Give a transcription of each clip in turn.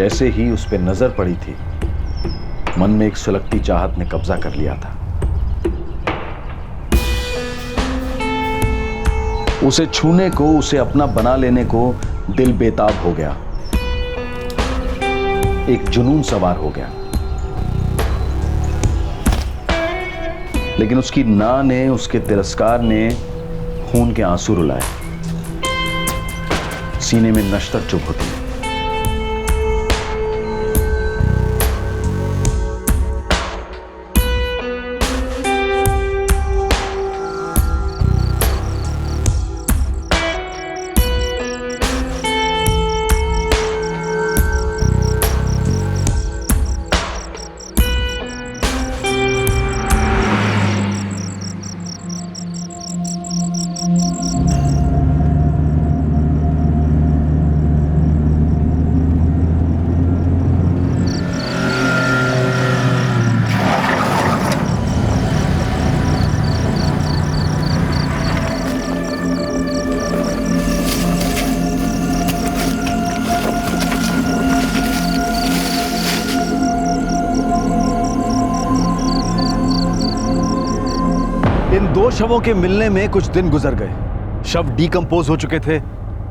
जैसे ही उस पर नजर पड़ी थी, मन में एक सुलगती चाहत ने कब्जा कर लिया था। उसे छूने को, उसे अपना बना लेने को दिल बेताब हो गया। एक जुनून सवार हो गया। लेकिन उसकी ना ने, उसके तिरस्कार ने खून के आंसू रुलाए। सीने में नश्तर चुभ होती। इन दो शवों के मिलने में कुछ दिन गुजर गए। शव डीकंपोज हो चुके थे,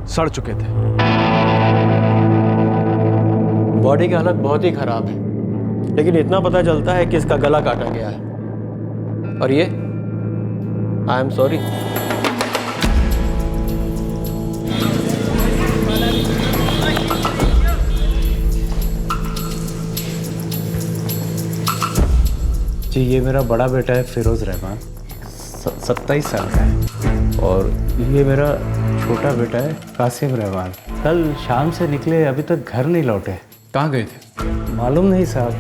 सड़ चुके थे। बॉडी की हालत बहुत ही खराब है, लेकिन इतना पता चलता है कि इसका गला काटा गया है। और ये आई एम सॉरी। जी, ये मेरा बड़ा बेटा है फिरोज रहमान, 27 साल का है। और ये मेरा छोटा बेटा है कासिम रहमान। कल शाम से निकले, अभी तक घर नहीं लौटे। कहाँ गए थे? मालूम नहीं साहब,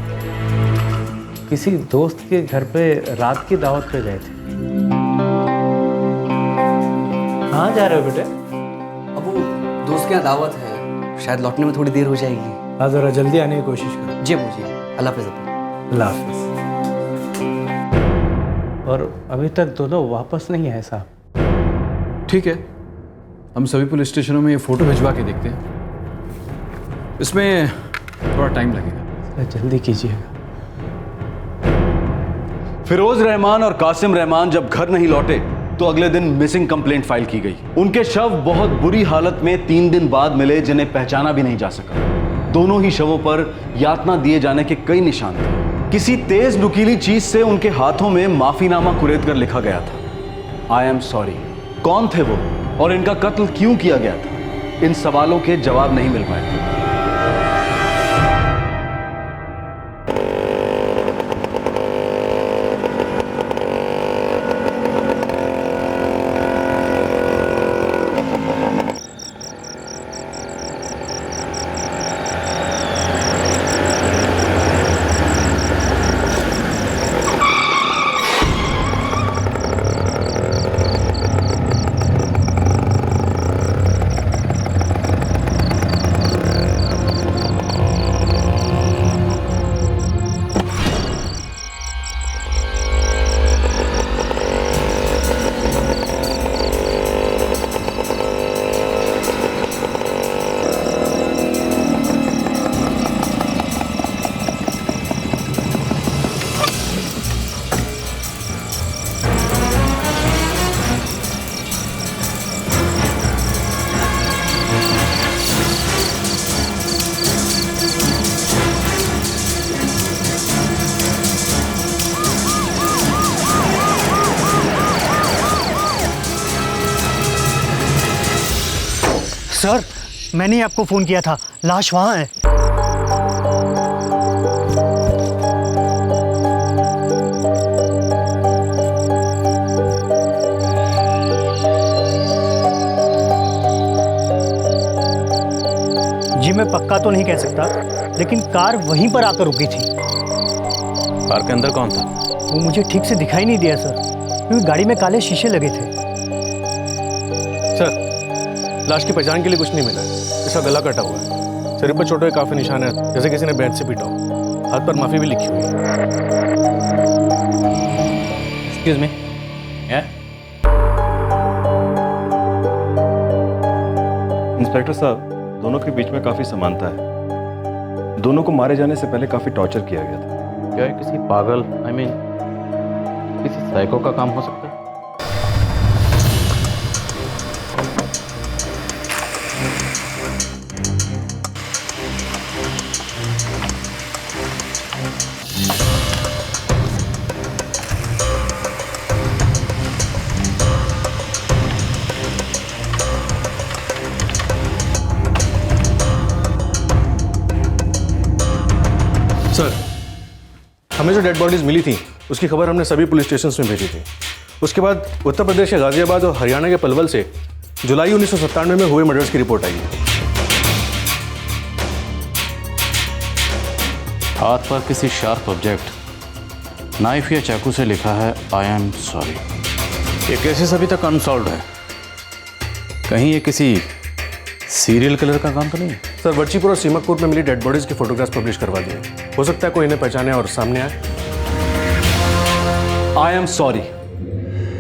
किसी दोस्त के घर पे रात की दावत पे गए थे। कहाँ जा रहे हो बेटे? अब वो दोस्त के यहाँ दावत है, शायद लौटने में थोड़ी देर हो जाएगी। आज ज़रा जल्दी आने की कोशिश करो। जी मुझे अल्लाह हाफ़िज़। अल्लाह हाफिज़। और अभी तक दोनों वापस नहीं आए साहब। ठीक है, हम सभी पुलिस स्टेशनों में ये फोटो भिजवा के देखते हैं। इसमें थोड़ा टाइम लगेगा। जल्दी कीजिएगा। फिरोज रहमान और कासिम रहमान जब घर नहीं लौटे तो अगले दिन मिसिंग कंप्लेंट फाइल की गई। उनके शव बहुत बुरी हालत में 3 दिन बाद मिले, जिन्हें पहचाना भी नहीं जा सका। दोनों ही शवों पर यातना दिए जाने के कई निशान थे। किसी तेज नुकीली चीज से उनके हाथों में माफीनामा कुरेद कर लिखा गया था, आई एम सॉरी। कौन थे वो और इनका कत्ल क्यों किया गया था, इन सवालों के जवाब नहीं मिल पाए थे। सर, मैंने ही आपको फ़ोन किया था, लाश वहाँ है। जी मैं पक्का तो नहीं कह सकता, लेकिन कार वहीं पर आकर रुकी थी। कार के अंदर कौन था? वो मुझे ठीक से दिखाई नहीं दिया सर, क्योंकि गाड़ी में काले शीशे लगे थे। सर, लाश की पहचान के लिए कुछ नहीं मिला। इसका गला कटा हुआ है, शरीर पर चोटों के काफी निशान है, जैसे किसी ने बैट से पीटा हो। हाथ पर माफी भी लिखी हुई है। एक्सक्यूज मी, इंस्पेक्टर साहब, दोनों के बीच में काफी समानता है। दोनों को मारे जाने से पहले काफी टॉर्चर किया गया था। क्या ये किसी पागल किसी साइको का काम हो सकता है? सर, हमें जो डेड बॉडीज मिली थी उसकी खबर हमने सभी पुलिस स्टेशन में भेजी थी। उसके बाद उत्तर प्रदेश के गाजियाबाद और हरियाणा के पलवल से जुलाई 1997 में हुए मर्डर्स की रिपोर्ट आई है। हाथ पर किसी शार्प ऑब्जेक्ट, नाइफ या चाकू से लिखा है आई एम सॉरी। ये केसेस अभी तक अनसॉल्व है। कहीं ये किसी सीरियल किलर का काम तो नहीं है? सर, वर्चीपुर और सीमाकोट में मिली डेड बॉडीज के फोटोग्राफ्स पब्लिश करवा दिए। हो सकता है कोई इन्हें पहचाने और सामने आए। I am sorry.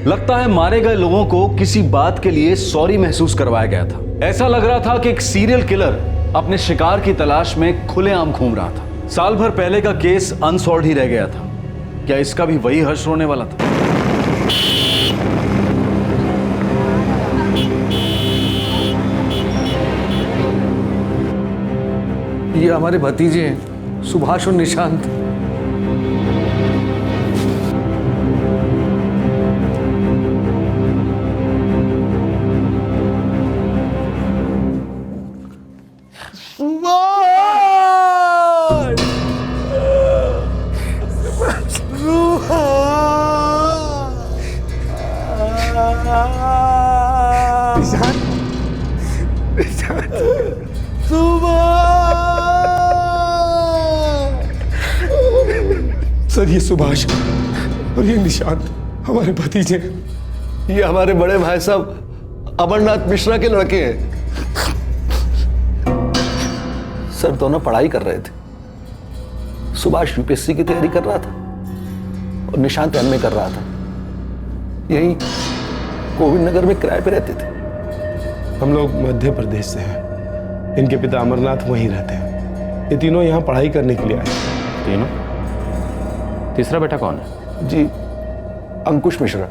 लगता है मारे गए लोगों को किसी बात के लिए सॉरी महसूस करवाया गया था। ऐसा लग रहा था कि एक सीरियल किलर अपने शिकार की तलाश में खुलेआम घूम रहा था। साल भर पहले का केस अनसॉल्व ही रह गया था। क्या इसका भी वही हश्र होने वाला था? ये हमारे भतीजे हैं, सुभाष और निशांत। सर, ये सुभाष और ये निशांत हमारे भतीजे हैं। ये हमारे बड़े भाई साहब अमरनाथ मिश्रा के लड़के हैं। सर, दोनों पढ़ाई कर रहे थे। सुभाष यूपीएससी की तैयारी कर रहा था और निशांत एमए कर रहा था। यही कोविड नगर में किराए पे रहते थे। हम लोग मध्य प्रदेश से हैं। इनके पिता अमरनाथ वहीं रहते हैं। ये तीनों यहाँ पढ़ाई करने के लिए आए। तीनों? तीसरा बेटा कौन है? जी, अंकुश मिश्रा।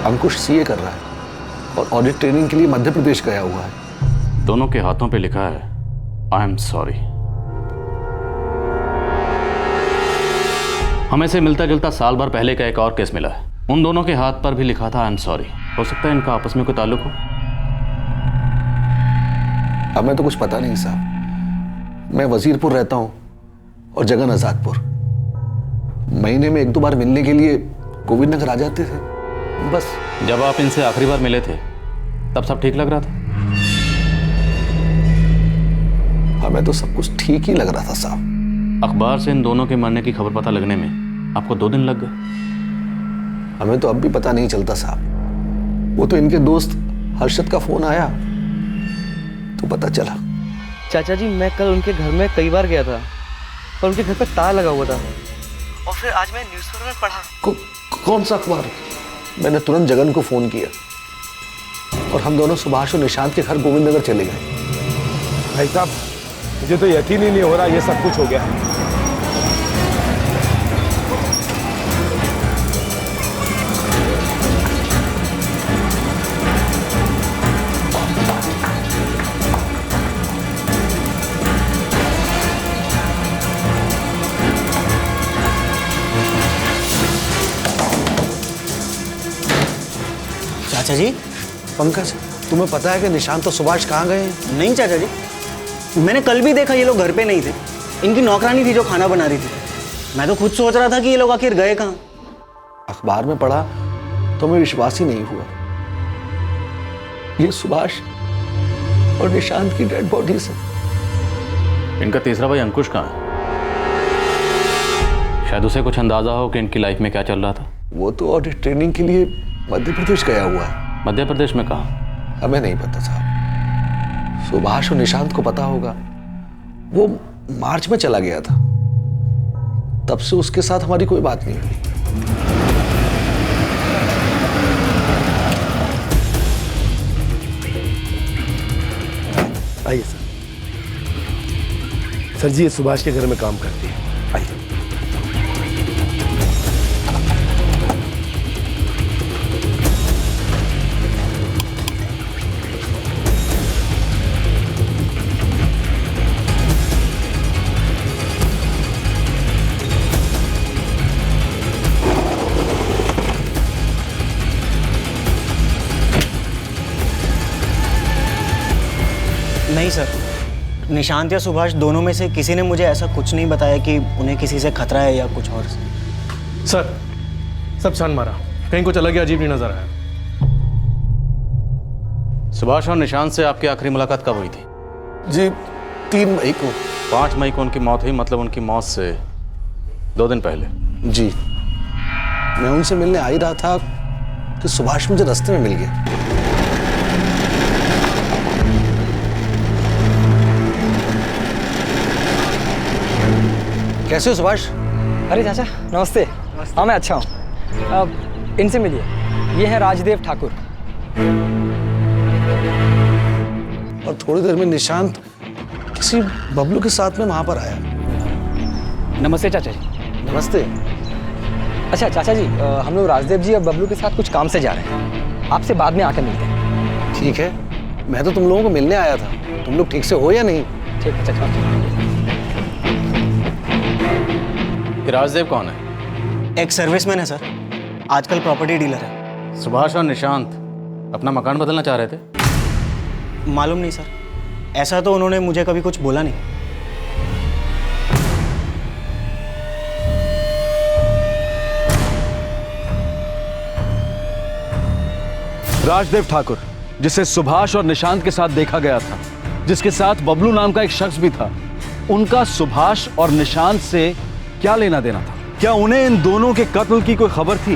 अंकुश सीए कर रहा है और ऑडिट ट्रेनिंग के लिए मध्य प्रदेश गया हुआ है। दोनों के हाथों पे लिखा है आई एम सॉरी। हमें से मिलता जुलता साल भर पहले का एक और केस मिला है। उन दोनों के हाथ पर भी लिखा था आई एम सॉरी। हो सकता है इनका आपस में कोई ताल्लुक हो। हमें तो कुछ पता नहीं साहब। मैं वजीरपुर रहता हूं और जगन आजादपुर। महीने में 1-2 बार मिलने के लिए गोविंद नगर आ जाते थे बस। जब आप इनसे आखिरी बार मिले थे तब सब ठीक लग रहा था? हमें तो सब कुछ ठीक ही लग रहा था साहब। अखबार से इन दोनों के मरने की खबर पता लगने में आपको 2 दिन लग गए। हमें तो अब भी पता नहीं चलता साहब। वो तो इनके दोस्त हर्षद का फोन आया तो पता चला। चाचा जी, मैं कल उनके घर में कई बार गया था और उनके घर पे ताला लगा हुआ था। और फिर आज मैं न्यूज़पेपर में पढ़ा। कौन सा अखबार? मैंने तुरंत जगन को फोन किया और हम दोनों सुभाष और निशांत के घर गोविंद नगर चले गए। भाई साहब, मुझे तो यकीन ही नहीं हो रहा ये सब कुछ हो गया। चाचा जी, पंकज, तुम्हें पता है कि निशांत और सुभाष कहाँ गए हैं? नहीं चाचा जी, मैंने कल भी देखा ये लोग घर पे नहीं थे। इनकी नौकरानी थी जो खाना बना रही थी। मैं तो खुद सोच रहा था कि ये लोग आखिर गए कहाँ। अखबार में पढ़ा तो हमें विश्वास ही नहीं हुआ। ये सुभाष और निशांत की डेड बॉडीज है। इनका तीसरा भाई अंकुश कहाँ है? शायद उसे कुछ अंदाजा हो कि इनकी लाइफ में क्या चल रहा था। वो तो ऑडिट ट्रेनिंग के लिए मध्य प्रदेश गया हुआ है। मध्य प्रदेश में कहाँ? हमें नहीं पता साहब। सुभाष और निशांत को पता होगा। वो मार्च में चला गया था, तब से उसके साथ हमारी कोई बात नहीं हुई। आइए सर। सर जी, ये सुभाष के घर में काम करती है। आइए। नहीं सर, निशांत या सुभाष दोनों में से किसी ने मुझे ऐसा कुछ नहीं बताया कि उन्हें किसी से खतरा है या कुछ और। सर, सब छान मारा, कहीं कुछ अलग ही अजीब नहीं नजर आया। सुभाष और निशांत से आपकी आखिरी मुलाकात कब हुई थी? जी 3 मई को। 5 मई को उनकी मौत हुई, मतलब उनकी मौत से 2 दिन पहले। जी, मैं उनसे मिलने आ ही रहा था कि सुभाष मुझे रास्ते में मिल गए। कैसे हो सुभाष? अरे चाचा नमस्ते। हाँ मैं अच्छा हूँ। अब इनसे मिलिए, ये है राजदेव ठाकुर। और थोड़ी देर में निशांत किसी बबलू के साथ में वहां पर आया। नमस्ते चाचा जी। नमस्ते। अच्छा चाचा जी, हम लोग राजदेव जी और बबलू के साथ कुछ काम से जा रहे हैं, आपसे बाद में आकर मिलते हैं। ठीक है, मैं तो तुम लोगों को मिलने आया था। तुम लोग ठीक से हो या नहीं? ठीक है चाचा। राजदेव कौन है? एक सर्विसमैन है सर, आजकल प्रॉपर्टी डीलर है। सुभाष और निशांत अपना मकान बदलना चाह रहे थे? मालूम नहीं सर, ऐसा तो उन्होंने मुझे कभी कुछ बोला नहीं। राजदेव ठाकुर, जिसे सुभाष और निशांत के साथ देखा गया था, जिसके साथ बबलू नाम का एक शख्स भी था, उनका सुभाष और निशांत से क्या लेना देना था? क्या उन्हें इन दोनों के कत्ल की कोई खबर थी?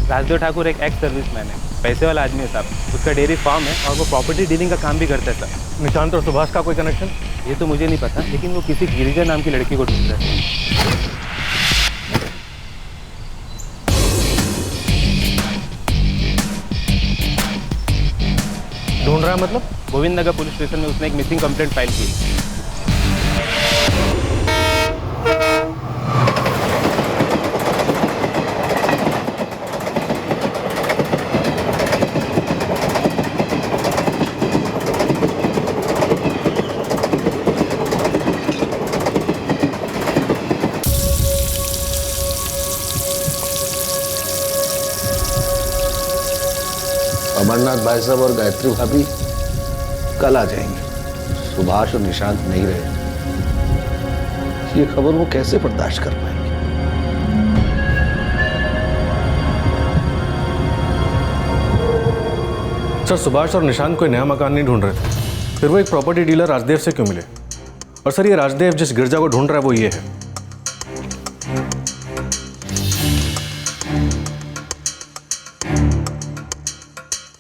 राजदेव ठाकुर एक एक्स सर्विसमैन है, पैसे वाला आदमी है साहब। उसका डेयरी फार्म है और वो प्रॉपर्टी डीलिंग का काम भी करता है साहब। निशांत और सुभाष का कोई कनेक्शन? ये तो मुझे नहीं पता, लेकिन वो किसी गिरिजा नाम की लड़की को ढूंढ रहे हैं। ढूंढ रहा है मतलब? गोविंद नगर पुलिस स्टेशन में उसने एक मिसिंग कंप्लेंट फाइल की। अमरनाथ भाई साहब और गायत्री भाभी कल आ जाएंगे। सुभाष और निशांत नहीं रहे। ये खबर वो कैसे बर्दाश्त कर पाएंगे? सर, सुभाष और निशांत कोई नया मकान नहीं ढूंढ रहे थे, फिर वो एक प्रॉपर्टी डीलर राजदेव से क्यों मिले? और सर, ये राजदेव जिस गिरजा को ढूंढ रहा है वो ये है।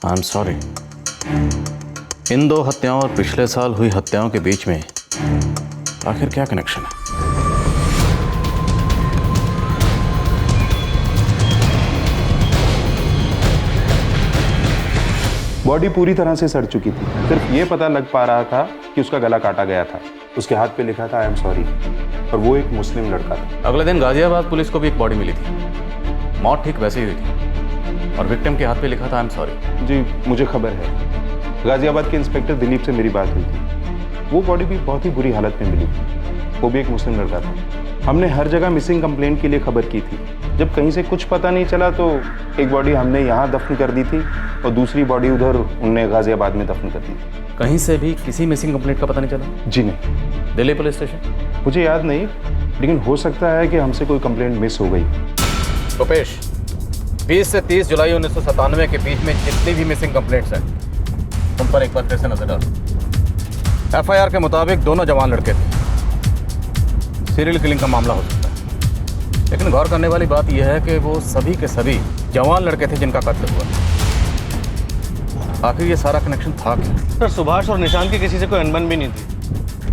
I am sorry. इन 2 हत्याओं और पिछले साल हुई हत्याओं के बीच में आखिर क्या कनेक्शन है? बॉडी पूरी तरह से सड़ चुकी थी, सिर्फ ये पता लग पा रहा था कि उसका गला काटा गया था। उसके हाथ पे लिखा था आई एम सॉरी, और वो एक मुस्लिम लड़का था। अगले दिन गाजियाबाद पुलिस को भी एक बॉडी मिली थी, मौत ठीक वैसे ही हुई थी, और विक्टिम के हाथ पे लिखा था आई एम सॉरी। जी मुझे खबर है, गाजियाबाद के इंस्पेक्टर दिलीप से मेरी बात हुई थी। वो बॉडी भी बहुत ही बुरी हालत में मिली थी, वो भी एक मुस्लिम लड़का था। हमने हर जगह मिसिंग कंप्लेंट के लिए खबर की थी। जब कहीं से कुछ पता नहीं चला तो एक बॉडी हमने यहाँ दफन कर दी थी और दूसरी बॉडी उधर उनने गाजियाबाद में दफन कर दी थी। कहीं से भी किसी मिसिंग कंप्लेंट का पता नहीं चला? जी नहीं। Delhi police station? मुझे याद नहीं, लेकिन हो सकता है कि हमसे कोई कंप्लेंट मिस हो गई। रुपेश, 20 से 30 जुलाई 1997 के बीच में जितनी भी मिसिंग कंप्लेंट्स हैं उन पर एक बार फिर से नजर डालो। एफआईआर के मुताबिक दोनों जवान लड़के थे। सीरियल किलिंग का मामला हो सकता है, लेकिन गौर करने वाली बात यह है कि वो सभी के सभी जवान लड़के थे जिनका कत्ल हुआ। आखिर ये सारा कनेक्शन था क्या? सर, सुभाष और निशांत की किसी से कोई अनबन भी नहीं थी।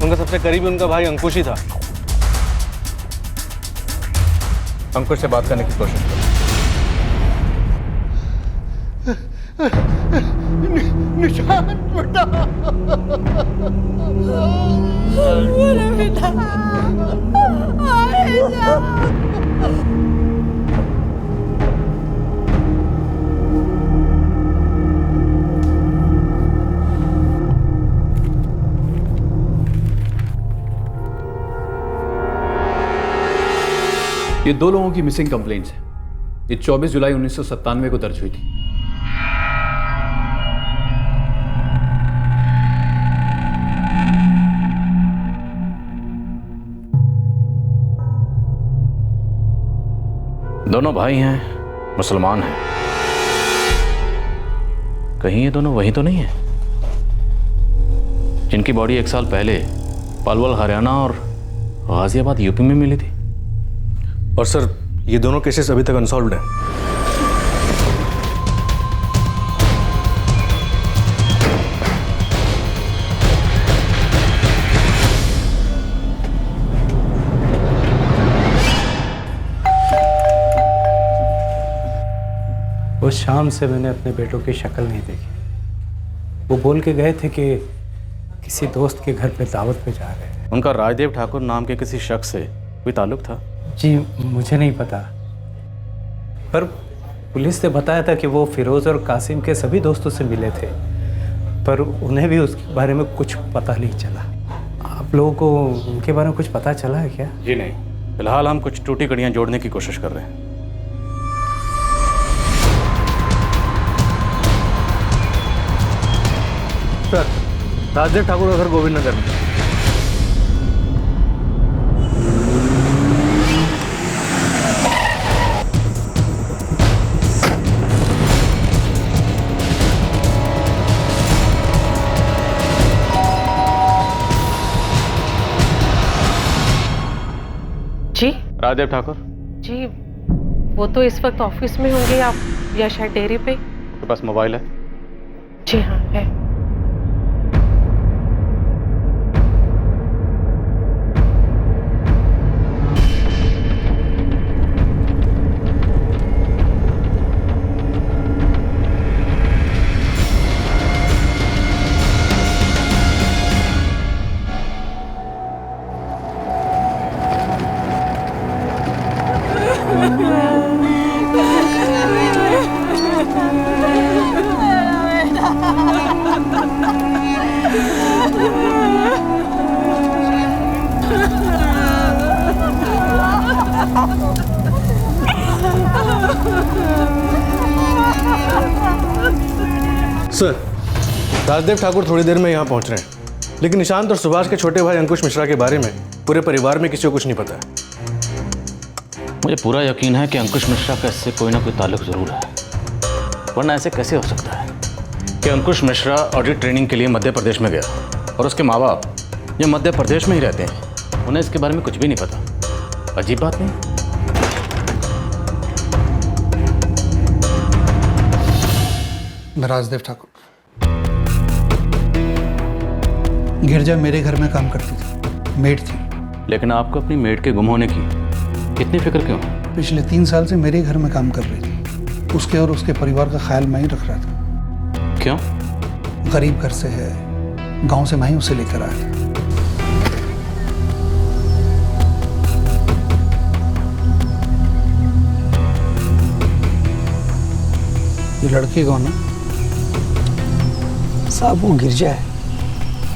उनका सबसे करीबी उनका भाई अंकुश ही था। अंकुश से बात करने की कोशिश करो। निशान बेटा, मेरा बेटा, ये 2 लोगों की मिसिंग कंप्लेंट्स है। ये 24 जुलाई 1997 को दर्ज हुई थी। दोनों भाई हैं, मुसलमान हैं। कहीं ये दोनों वही तो नहीं है जिनकी बॉडी 1 साल पहले पलवल हरियाणा और गाजियाबाद यूपी में मिली थी? और सर, ये दोनों केसेस अभी तक अनसॉल्व्ड हैं। उस शाम से मैंने अपने बेटों की शक्ल नहीं देखी। वो बोल के गए थे कि किसी दोस्त के घर पे दावत पे जा रहे हैं। उनका राजदेव ठाकुर नाम के किसी शख्स से कोई ताल्लुक था? जी मुझे नहीं पता, पर पुलिस ने बताया था कि वो फिरोज और कासिम के सभी दोस्तों से मिले थे, पर उन्हें भी उसके बारे में कुछ पता नहीं चला। आप लोगों को उनके बारे में कुछ पता चला है क्या? जी नहीं, फिलहाल हम कुछ टूटी कड़ियाँ जोड़ने की कोशिश कर रहे हैं। सर, राजदेव ठाकुर का घर गोविंद नगर में। जी राजदेव ठाकुर जी, वो तो इस वक्त ऑफिस में होंगे आप, या शायद डेयरी पे। आपके पास मोबाइल है? जी हाँ है। सर, राजदेव ठाकुर थोड़ी देर में यहाँ पहुँच रहे हैं, लेकिन निशांत और सुभाष के छोटे भाई अंकुश मिश्रा के बारे में पूरे परिवार में किसी को कुछ नहीं पता है। मुझे पूरा यकीन है कि अंकुश मिश्रा का इससे कोई ना कोई ताल्लुक जरूर है, वरना ऐसे कैसे हो सकता है कि अंकुश मिश्रा ऑडिट ट्रेनिंग के लिए मध्य प्रदेश में गया और उसके माँ बाप ये मध्य प्रदेश में ही रहते हैं, उन्हें इसके बारे में कुछ भी नहीं पता। अजीब बात नहीं? मैं राजदेव ठाकुर। गिरजा मेरे घर में काम करती थी, मेड थी। लेकिन आपको अपनी मेड के गुम होने की इतनी फिक्र क्यों? पिछले 3 साल से मेरे घर में काम कर रही थी। उसके और उसके परिवार का ख्याल मैं ही रख रहा था। क्यों? गरीब घर से है, गांव से मैं ही उसे लेकर आया था। ये लड़की कौन है? साहब वो गिरजा है,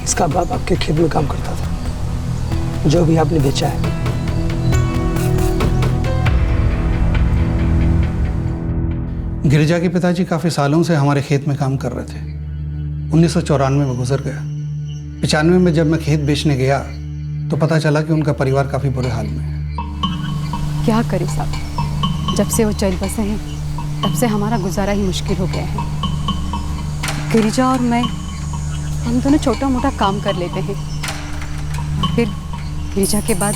इसका बाप आपके खेत में काम करता था, जो भी आपने बेचा है। गिरजा के पिताजी काफी सालों से हमारे खेत में काम कर रहे थे। 1994 में गुजर गया। 95 में जब मैं खेत बेचने गया तो पता चला कि उनका परिवार काफी बुरे हाल में है। क्या करें साहब, जब से वो चल बसे हैं तब से हमारा गुजारा ही मुश्किल हो गया है। गिरिजा और मैं, हम दोनों छोटा मोटा काम कर लेते हैं। और फिर गिरिजा के बाद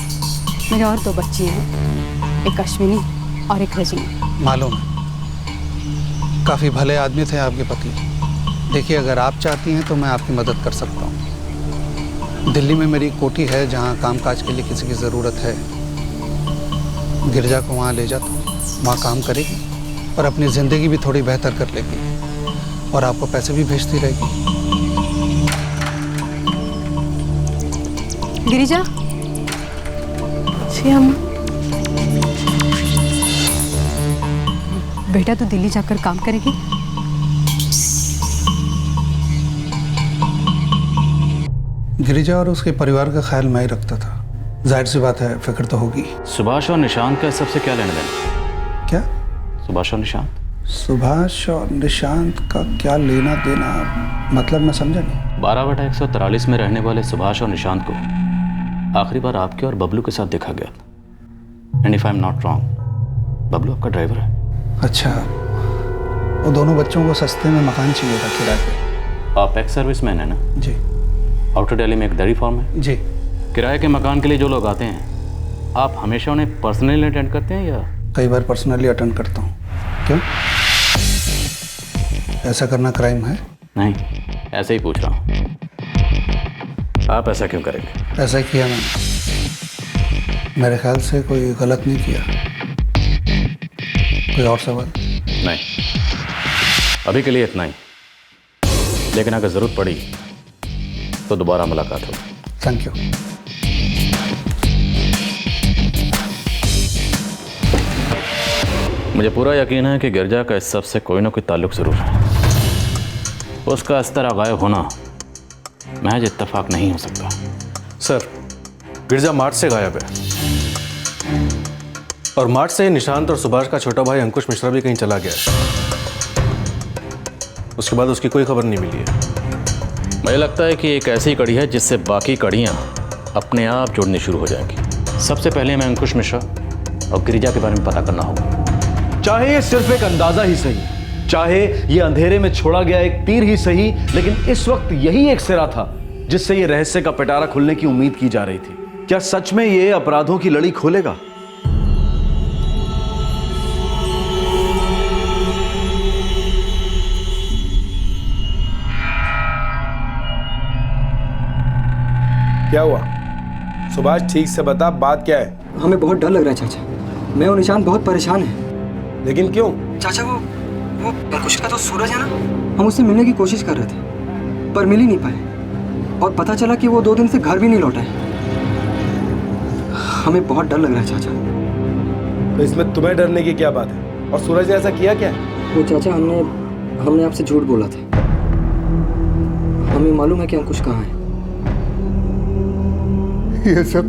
मेरे और 2 बच्ची हैं, एक अश्विनी और एक रजनी। मालूम है, काफी भले आदमी थे आपके पति। देखिए, अगर आप चाहती हैं तो मैं आपकी मदद कर सकता हूँ। दिल्ली में मेरी कोठी है जहाँ कामकाज के लिए किसी की ज़रूरत है। गिरजा को वहाँ ले जाता हूँ, वहाँ काम करेगी और अपनी ज़िंदगी भी थोड़ी बेहतर कर लेगी। और आपको पैसे भी भेजती रहेगी। गिरिजा। जी अम्मा। बेटा तो दिल्ली जाकर काम करेगी? गिरिजा और उसके परिवार का ख्याल मैं ही रखता था। जाहिर सी बात है, फिक्र तो होगी। सुभाष और निशांत का सबसे क्या लेना देना? क्या? सुभाष और निशांत? सुभाष और निशांत का क्या लेना देना, मतलब मैं समझा नहीं। 12/143 में रहने वाले सुभाष और निशांत को आखिरी बार आपके और बबलू के साथ देखा गया था। And if I am not wrong, Bablu आपका ड्राइवर है। अच्छा, वो दोनों बच्चों को सस्ते में मकान चाहिए था किराए पे। आप एक्स सर्विसमैन है ना? जी। आउटर दिल्ली में एक डेयरी फार्म है? जी। किराए के मकान के लिए जो लोग आते हैं, आप हमेशा उन्हें पर्सनली अटेंड करते हैं या? कई बार पर्सनली अटेंड करता हूँ। क्यों? ऐसा करना क्राइम है? नहीं, ऐसे ही पूछ रहा हूँ। आप ऐसा क्यों करेंगे? ऐसा ही किया मैंने। मेरे ख्याल से कोई गलत नहीं किया। कोई और सवाल? नहीं, अभी के लिए इतना ही। लेकिन अगर जरूरत पड़ी तो दोबारा मुलाकात हो। Thank you. मुझे पूरा यकीन है कि गिरजा का इस सब से कोई ना कोई ताल्लुक जरूर है। उसका इस तरह गायब होना महज इत्तेफाक नहीं हो सकता। सर, गिरजा मार्च से गायब है और मार्च से निशांत और सुभाष का छोटा भाई अंकुश मिश्रा भी कहीं चला गया है। उसके बाद उसकी कोई खबर नहीं मिली है। मुझे लगता है कि एक ऐसी कड़ी है जिससे बाकी कड़ियाँ अपने आप जुड़नी शुरू हो जाएंगी। सबसे पहले हमें अंकुश मिश्रा और गिरिजा के बारे में पता करना होगा। चाहे ये सिर्फ एक अंदाजा ही सही, चाहे ये अंधेरे में छोड़ा गया एक तीर ही सही, लेकिन इस वक्त यही एक सिरा था जिससे ये रहस्य का पिटारा खुलने की उम्मीद की जा रही थी। क्या सच में ये अपराधों की लड़ी खोलेगा? क्या हुआ? सुभाष, ठीक से बता, बात क्या है? हमें बहुत डर लग रहा है चाचा। मैं और निशांत बहुत परेशान हैं। लेकिन क्यों? चाचा वो अंकुश का तो सूरज है ना, हम उससे मिलने की कोशिश कर रहे थे पर मिल ही नहीं पाए और पता चला कि वो 2 दिन से घर भी नहीं लौटा है। हमें बहुत डर लग रहा है चाचा। तो इसमें तुम्हें डरने की क्या बात है? और सूरज ने ऐसा किया क्या? वो चाचा हमने आपसे झूठ बोला था। हमें मालूम है कि अंकुश कहाँ है। ये सब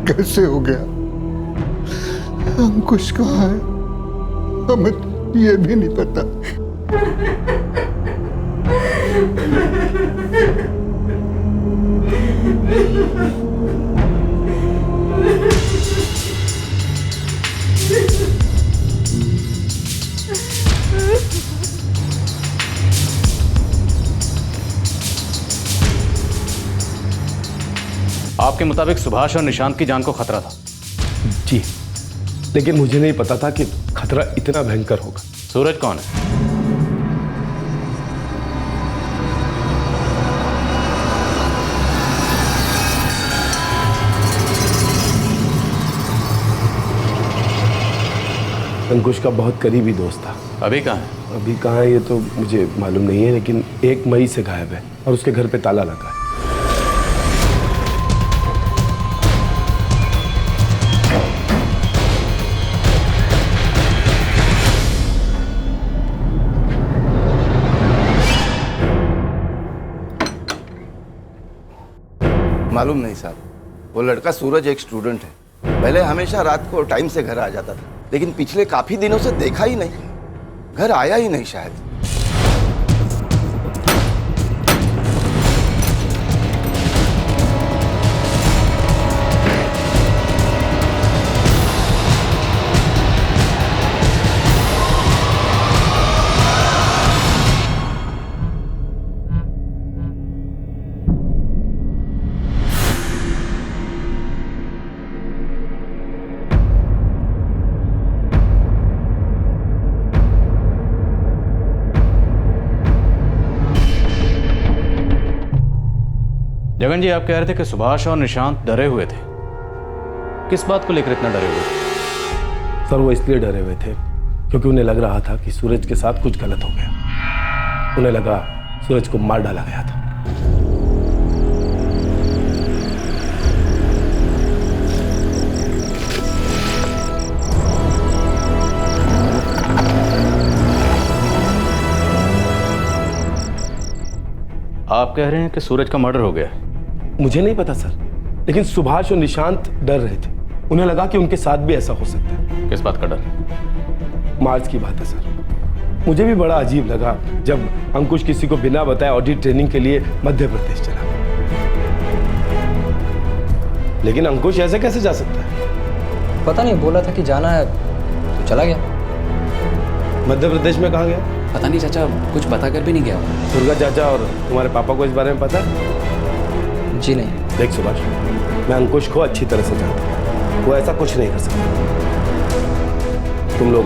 कैसे हो गया? अंकुश कहाँ है? हमें ये भी नहीं पता। आपके मुताबिक सुभाष और निशांत की जान को खतरा था? जी, लेकिन मुझे नहीं पता था कि खतरा इतना भयंकर होगा। सूरज कौन है? अंकुश का बहुत करीबी दोस्त था। अभी कहाँ है? अभी कहाँ है ये तो मुझे मालूम नहीं है, लेकिन 1 मई से गायब है और उसके घर पे ताला लगा है। मालूम नहीं साहब, वो लड़का सूरज एक स्टूडेंट है। पहले हमेशा रात को टाइम से घर आ जाता था, लेकिन पिछले काफी दिनों से देखा ही नहीं। घर आया ही नहीं शायद। जगन जी, आप कह रहे थे कि सुभाष और निशांत डरे हुए थे। किस बात को लेकर इतना डरे हुए थे? सर, वो इसलिए डरे हुए थे क्योंकि उन्हें लग रहा था कि सूरज के साथ कुछ गलत हो गया। उन्हें लगा सूरज को मार डाला गया था। आप कह रहे हैं कि सूरज का मर्डर हो गया? मुझे नहीं पता सर, लेकिन सुभाष और निशांत डर रहे थे। उन्हें लगा कि उनके साथ भी ऐसा हो सकता है। किस बात का डर? मार्च की बात है सर। मुझे भी बड़ा अजीब लगा जब अंकुश किसी को बिना बताए ऑडिट ट्रेनिंग के लिए मध्य प्रदेश चला। लेकिन अंकुश ऐसे कैसे जा सकता है? पता नहीं, बोला था कि जाना है तो चला गया। मध्य प्रदेश में कहाँ गया? पता नहीं चाचा, कुछ पता कर भी नहीं गया। दुर्गा चाचा और तुम्हारे पापा को इस बारे में पता है? जी नहीं। देख सुभाष, मैं अंकुश को अच्छी तरह से जानता हूँ। वो ऐसा कुछ नहीं कर सकता। तुम लोग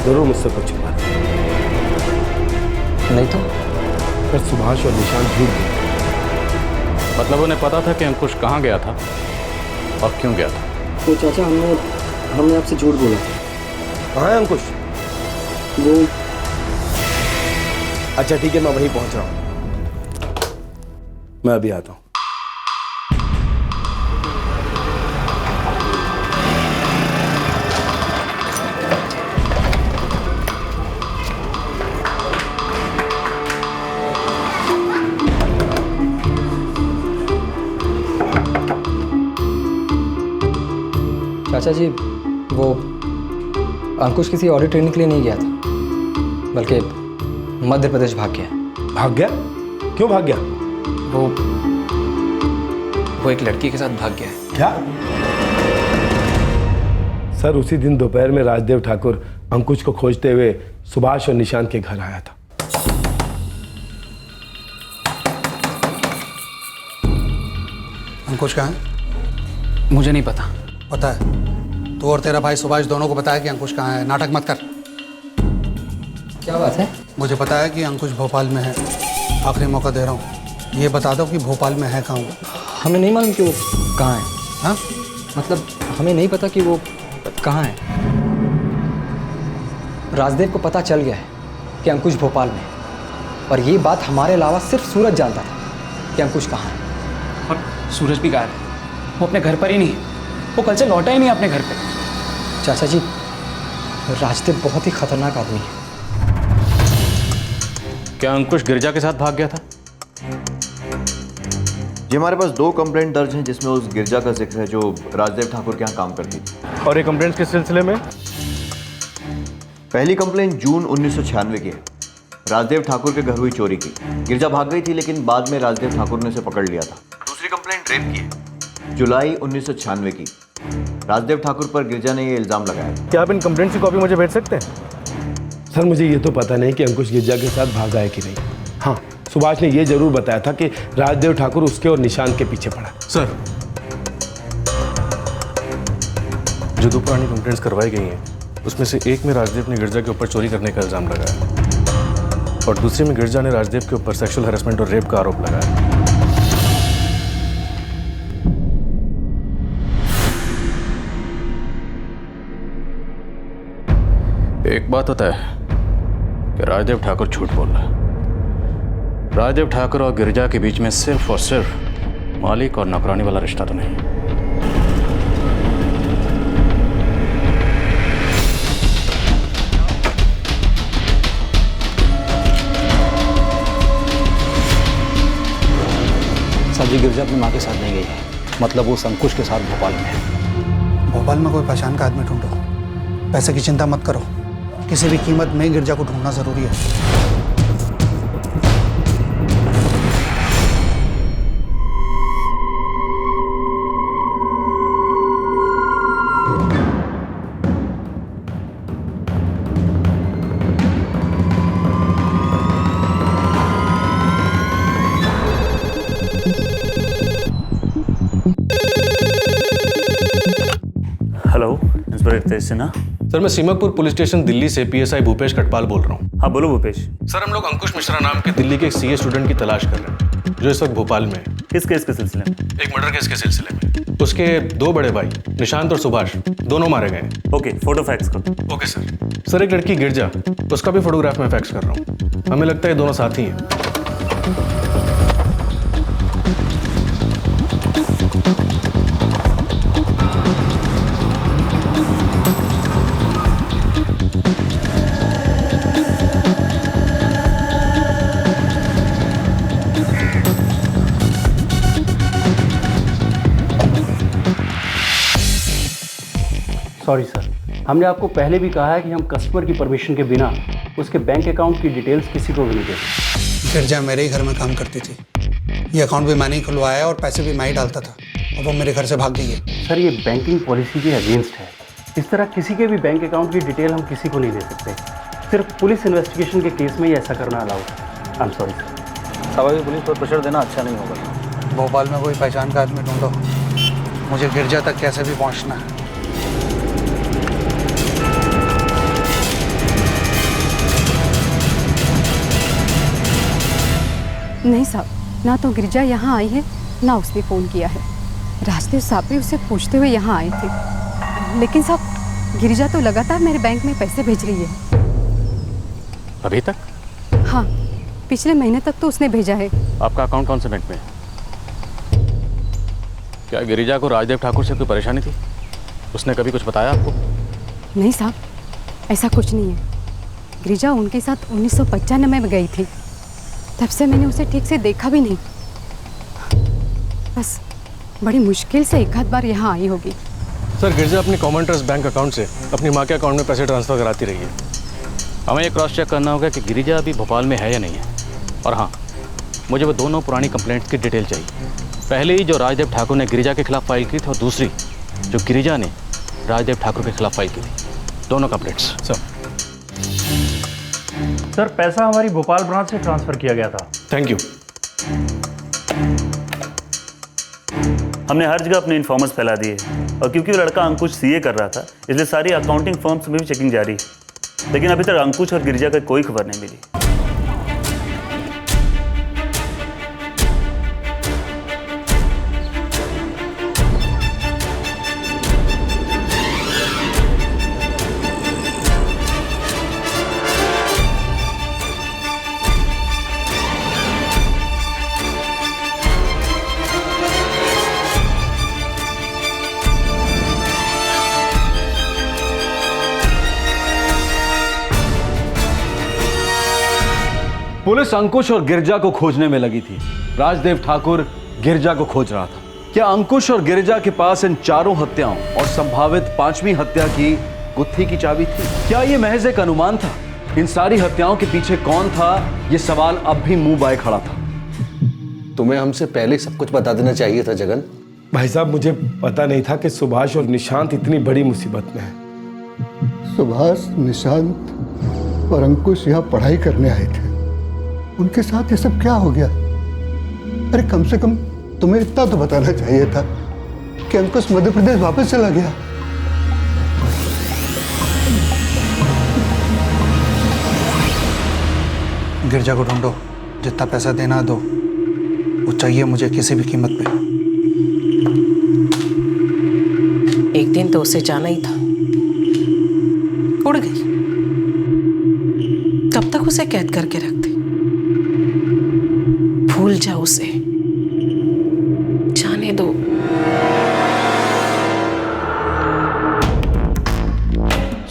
जरूर मुझसे कुछ छुपा रहे। नहीं तो? पर सुभाष और निशांत झूठ बोले। मतलब उन्हें पता था कि अंकुश कहाँ गया था और क्यों गया था? तो चाचा हमने आपसे झूठ बोला। कहाँ है अंकुश? वो अच्छा ठीक है, मैं वहीं पहुंच रहा हूँ। मैं अभी आता हूँ। चाचा जी, वो अंकुश किसी ऑडिट ट्रेनिंग के लिए नहीं गया था, बल्कि मध्य प्रदेश भाग गया। भाग गया? क्यों भाग गया? वो एक लड़की के साथ भाग गया है। क्या? सर, उसी दिन दोपहर में राजदेव ठाकुर अंकुश को खोजते हुए सुभाष और निशांत के घर आया था। अंकुश कहाँ है? मुझे नहीं पता। पता है? तू और तेरा भाई सुभाष दोनों को बताया कि अंकुश कहाँ है। नाटक मत कर। क्या बात है? मुझे पता है कि अंकुश भोपाल में है। आखिरी मौका दे रहा हूँ, ये बता दो कि भोपाल में है कहाँ वो। हमें नहीं मालूम कि वो कहाँ है। हाँ? मतलब हमें नहीं पता कि वो कहाँ है। राजदेव को पता चल गया है कि अंकुश भोपाल में है, और ये बात हमारे अलावा सिर्फ सूरज जानता था कि अंकुश कहाँ है। और सूरज भी गायब है। वो अपने घर पर ही नहीं है। वो कल से लौटा ही नहीं अपने घर पे। चाचा जी, राजदेव बहुत ही खतरनाक आदमी है। क्या अंकुश गिरजा के साथ भाग गया था? जी, हमारे पास 2 कंप्लेंट दर्ज हैं जिसमें उस गिरजा का जिक्र है जो राजदेव ठाकुर के यहाँ काम करती थी। और ये कंप्लेंट किस सिलसिले में? पहली कंप्लेंट जून 1996 की है। राजदेव ठाकुर के घर हुई चोरी की। गिरजा भाग गई थी, लेकिन बाद में राजदेव ठाकुर ने उसे पकड़ लिया था। दूसरी कंप्लेंट रेप की है, जुलाई 1996 की। राजदेव ठाकुर पर गिरजा ने ये इल्जाम लगाया। क्या आप इन कंप्लेंट की कॉपी मुझे भेज सकते हैं? सर, मुझे ये तो पता नहीं कि अंकुश गिरजा के साथ भागा है कि नहीं। हाँ, सुभाष ने ये जरूर बताया था कि राजदेव ठाकुर उसके और निशांत के पीछे पड़ा। सर, जो 2 पुरानी कंप्लेंट्स करवाई गई हैं, उसमें से एक में राजदेव ने गिरजा के ऊपर चोरी करने का इल्जाम लगाया और दूसरी में गिरजा ने राजदेव के ऊपर सेक्सुअल हैरेसमेंट और रेप का आरोप लगाया। एक बात होता है कि राजदेव ठाकुर झूठ बोल रहा है। राजदेव ठाकुर और गिरजा के बीच में सिर्फ और सिर्फ मालिक और नौकरानी वाला रिश्ता तो नहीं। सब्जी गिरजा अपनी माँ के साथ नहीं गई है, मतलब वो अंकुश के साथ भोपाल में है। भोपाल में कोई पहचान का आदमी ढूंढो। पैसे की चिंता मत करो, किसी भी कीमत में गिरजा को ढूंढना जरूरी है। Hello, inspector Ritesh Sinha. Sir, मैं सीमकपुर पुलिस स्टेशन दिल्ली से पीएसआई भूपेश कटपाल बोल रहा हूँ। हाँ बोलो भूपेश। सर, हम लोग अंकुश मिश्रा नाम के दिल्ली के एक सीए स्टूडेंट की तलाश कर रहे हैं जो इस वक्त भोपाल में है। किस केस के सिलसिले में? एक मर्डर केस के सिलसिले में। उसके 2 बड़े भाई निशांत और सुभाष दोनों मारे गए हैं। ओके, फोटो फैक्स करो। Okay sir. सर, एक लड़की गिरजा, उसका भी फोटोग्राफ मैं फैक्स कर रहा हूँ। हमें लगता है ये दोनों साथी हैं। सॉरी सर, हमने आपको पहले भी कहा है कि हम कस्टमर की परमिशन के बिना उसके बैंक अकाउंट की डिटेल्स किसी को भी नहीं देते। गिरजा मेरे ही घर में काम करती थी, ये अकाउंट भी मैंने ही खुलवाया है और पैसे भी मैं ही डालता था, और वो मेरे घर से भाग गई है। सर, ये बैंकिंग पॉलिसी के अगेंस्ट है। इस तरह किसी के भी बैंक अकाउंट की डिटेल हम किसी को नहीं दे सकते। सिर्फ पुलिस इन्वेस्टिगेशन के केस में ही ऐसा करना अलाउड है। I am sorry sir. स्वाभाविक पुलिस पर प्रेशर देना अच्छा नहीं होगा। भोपाल में कोई पहचान का आदमी ढूंढो, मुझे गिरजा तक कैसे भी पहुंचना है। नहीं साहब, ना तो गिरजा यहाँ आई है ना उसने फ़ोन किया है। राजदेव साहब भी उसे पूछते हुए यहाँ आए थे, लेकिन साहब गिरिजा तो लगातार मेरे बैंक में पैसे भेज रही है। अभी तक? हाँ, पिछले महीने तक तो उसने भेजा है। आपका अकाउंट कौन से बैंक में है? क्या गिरिजा को राजदेव ठाकुर से कोई परेशानी थी? उसने कभी कुछ बताया आपको? नहीं साहब, ऐसा कुछ नहीं है। गिरिजा उनके साथ 1995 में गई थी, तब से मैंने उसे ठीक से देखा भी नहीं। बस बड़ी मुश्किल से एक आध बार यहाँ आई होगी। सर, गिरजा अपने कॉमन ट्रस्ट बैंक अकाउंट से अपनी माँ के अकाउंट में पैसे ट्रांसफ़र कराती रही है। हमें ये क्रॉस चेक करना होगा कि गिरिजा अभी भोपाल में है या नहीं है। और हाँ, मुझे वो दोनों पुरानी कंप्लेंट्स की डिटेल चाहिए। पहली जो राजदेव ठाकुर ने गिरिजा के खिलाफ फाइल की थी, और दूसरी जो गिरिजा ने राजदेव ठाकुर के खिलाफ फाइल की थी। दोनों कंप्लेंट्स। सर, पैसा हमारी भोपाल ब्रांच से ट्रांसफ़र किया गया था। Thank you. हमने हर जगह अपने इन्फॉर्मर्स फैला दिए, और क्योंकि वो लड़का अंकुश सीए कर रहा था, इसलिए सारी अकाउंटिंग फर्म्स में भी चेकिंग जारी है। लेकिन अभी तक अंकुश और गिरिजा का कोई खबर नहीं मिली। पुलिस अंकुश और गिरजा को खोजने में लगी थी। राजदेव ठाकुर गिरजा को खोज रहा था। क्या अंकुश और गिरजा के पास इन चारों हत्याओं और संभावित 5वीं हत्या की गुत्थी की चाबी थी? क्या यह महज एक अनुमान था? इन सारी हत्याओं के पीछे कौन था? यह सवाल अब भी मुंह बाए खड़ा था। तुम्हें हमसे पहले सब कुछ बता देना चाहिए था जगन। भाई साहब, मुझे पता नहीं था कि सुभाष और निशांत इतनी बड़ी मुसीबत में है। सुभाष, निशांत और अंकुश यहाँ पढ़ाई करने आए थे। उनके साथ ये सब क्या हो गया? अरे कम से कम तुम्हें इतना तो बताना चाहिए था कि अंकुश मध्य प्रदेश वापस चला गया। गिरजा को ढूंढो, जितना पैसा देना दो, वो चाहिए मुझे किसी भी कीमत पे। एक दिन तो उसे जाना ही था, उड़ गई। कब तक उसे कैद करके रखते? भूल जाओ उसे, जाने दो।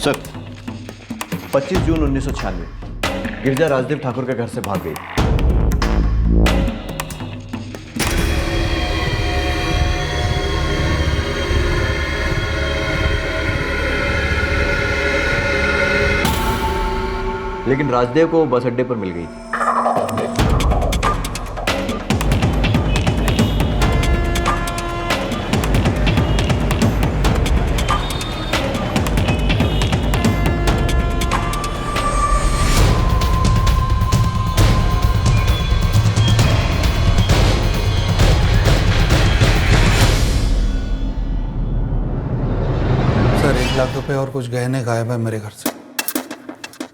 सर, 25 जून 1996 गिरजा राजदेव ठाकुर के घर से भाग गई। लेकिन राजदेव को बस अड्डे पर मिल गई थी। सर, 1 लाख रुपए और कुछ गहने गायब है मेरे घर से।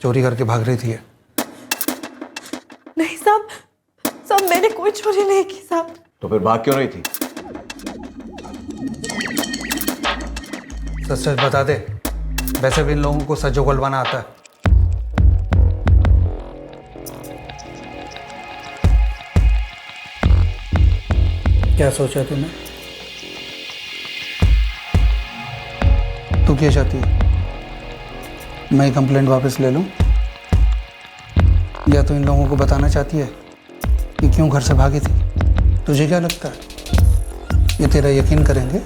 चोरी करके भाग रही थी। नहीं साहब, साहब मैंने कोई चोरी नहीं की साहब। तो फिर भाग क्यों रही थी? सच सच बता दे, वैसे भी इन लोगों को सच उगलवाना आता है। क्या सोचा तूने? तू क्या चाहती है? मैं कंप्लेंट वापस ले लूं? या तो इन लोगों को बताना चाहती है कि क्यों घर से भागी थी? तुझे क्या लगता है ये तेरा यकीन करेंगे?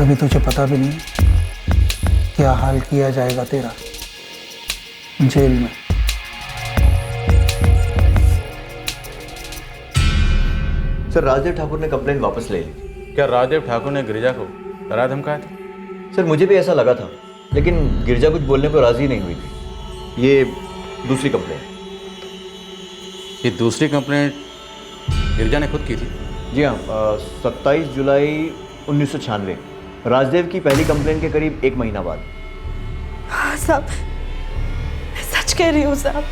अभी तुझे पता भी नहीं क्या हाल किया जाएगा तेरा जेल में। सर, राजदेव ठाकुर ने कंप्लेंट वापस ले ली। क्या राजदेव ठाकुर ने गिरिजा को डरा धमकाया था? सर, मुझे भी ऐसा लगा था, लेकिन गिरिजा कुछ बोलने को राजी नहीं हुई थी। ये दूसरी कंप्लेंट। ये दूसरी कंप्लेंट गिरिजा ने खुद की थी? जी हाँ, 27 जुलाई 1996, राजदेव की पहली कंप्लेंट के करीब 1 महीना बाद। हाँ साहब, मैं सच कह रही हूँ साहब।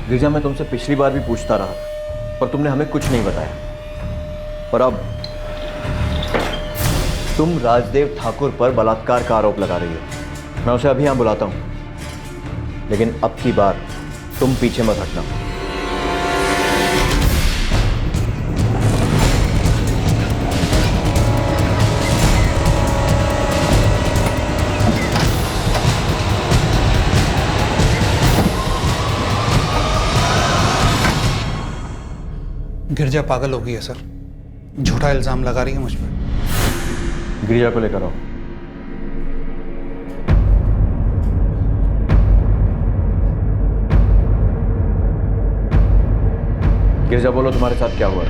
गिरिजा, मैं तुमसे पिछली बार भी पूछता रहा था, पर तुमने हमें कुछ नहीं बताया। पर अब तुम राजदेव ठाकुर पर बलात्कार का आरोप लगा रही हो। मैं उसे अभी यहां बुलाता हूं, लेकिन अब की बार तुम पीछे मत हटना। गिरजा पागल हो गई है सर, झूठा इल्जाम लगा रही है मुझ पर। गिरिजा को लेकर आओ। गिरिजा, बोलो तुम्हारे साथ क्या हुआ?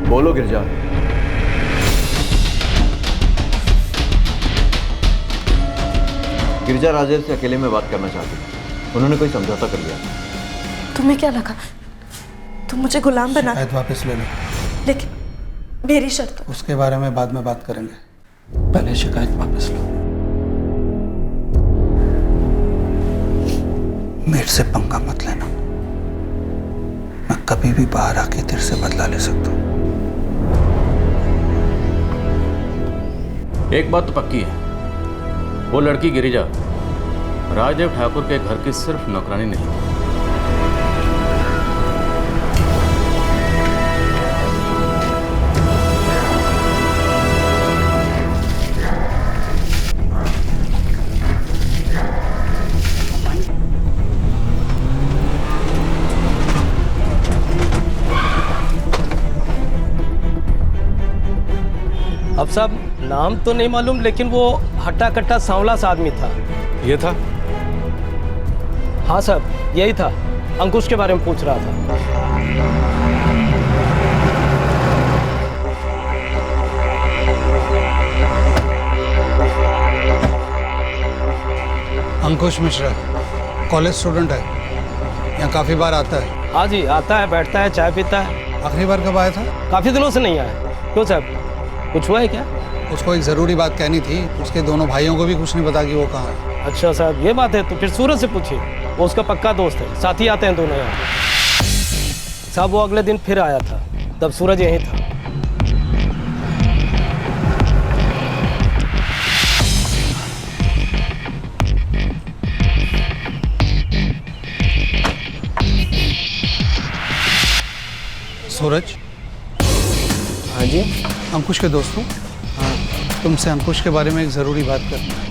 बोलो गिरिजा। गिरिजा राजदेव से अकेले में बात करना चाहती थी। उन्होंने कोई समझौता कर लिया। तुम्हें क्या लगा तुम मुझे गुलाम बना? शिकायत वापस ले लो। लेकिन मेरी शर्त। उसके बारे में बाद में बात करेंगे, पहले शिकायत वापस लो। मेरे से पंगा मत लेना, मैं कभी भी बाहर आके तेरे से बदला ले सकता हूँ। एक बात तो पक्की है, वो लड़की गिरिजा राजदेव ठाकुर के घर की सिर्फ नौकरानी नहीं थी। अब साहब नाम तो नहीं मालूम, लेकिन वो हट्टा कट्टा सांवला सा आदमी था। ये था? हाँ साहब, यही था। अंकुश के बारे में पूछ रहा था। अंकुश मिश्रा कॉलेज स्टूडेंट है, यहाँ काफ़ी बार आता है। हाँ जी, आता है, बैठता है, चाय पीता है। आखिरी बार कब आया था? काफ़ी दिनों से नहीं आया। क्यों साहब, कुछ हुआ है क्या? उसको एक ज़रूरी बात कहनी थी, उसके दोनों भाइयों को भी कुछ नहीं पता कि वो कहाँ है। अच्छा साहब, ये बात है, तो फिर सूरज से पूछिए, वो उसका पक्का दोस्त है, साथ ही आते हैं दोनों यहाँ। साहब वो अगले दिन फिर आया था, तब सूरज यहीं था। सूरज? हाँ जी? अंकुश के दोस्त हो? हाँ, तुमसे अंकुश के बारे में एक ज़रूरी बात करनी है।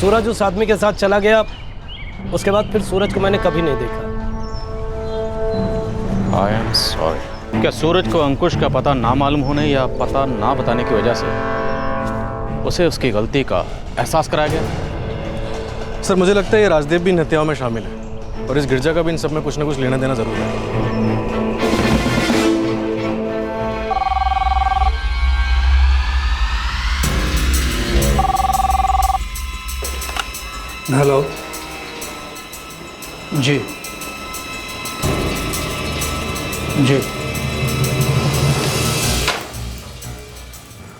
सूरज उस आदमी के साथ चला गया, उसके बाद फिर सूरज को मैंने कभी नहीं देखा। I am sorry. क्या सूरज को अंकुश का पता ना मालूम होने या पता ना बताने की वजह से उसे उसकी गलती का एहसास कराया गया? सर, मुझे लगता है ये राजदेव भी इन हत्याओं में शामिल है और इस गिरजा का भी इन सब में कुछ ना कुछ लेना देना जरूर है। हेलो जी जी।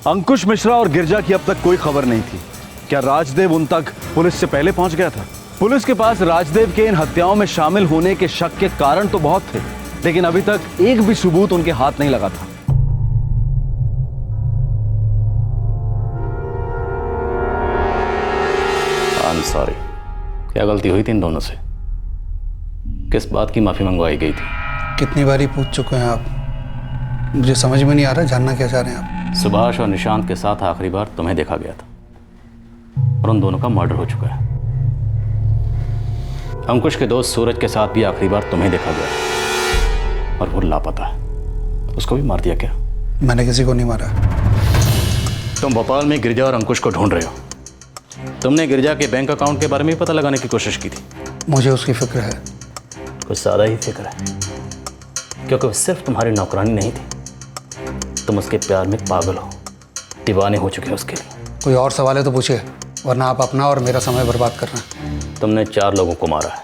अंकुश मिश्रा और गिरजा की अब तक कोई खबर नहीं थी। क्या राजदेव उन तक पुलिस से पहले पहुंच गया था? पुलिस के पास राजदेव के इन हत्याओं में शामिल होने के शक के कारण तो बहुत थे, लेकिन अभी तक एक भी सबूत उनके हाथ नहीं लगा था। I am sorry. क्या गलती हुई थी इन दोनों से? किस बात की माफ़ी मंगवाई गई थी? कितनी बारी पूछ चुके हैं आप, मुझे समझ में नहीं आ रहा, जानना क्या चाह रहे हैं आप? सुभाष और निशांत के साथ आखिरी बार तुम्हें देखा गया था और उन दोनों का मर्डर हो चुका है। अंकुश के दोस्त सूरज के साथ भी आखिरी बार तुम्हें देखा गया और वो लापता है। उसको भी मार दिया क्या? मैंने किसी को नहीं मारा। तुम भोपाल में गिरिजा और अंकुश को ढूंढ रहे हो। तुमने गिरिजा के बैंक अकाउंट के बारे में भी पता लगाने की कोशिश की थी। मुझे उसकी फिक्र है। कुछ ज़्यादा ही फिक्र है, क्योंकि वो सिर्फ तुम्हारी नौकरानी नहीं थी, तुम उसके प्यार में पागल हो, दीवाने हो चुके हो उसके लिए। कोई और सवाल है तो पूछिए, वरना आप अपना और मेरा समय बर्बाद कर रहे हैं। तुमने 4 लोगों को मारा है।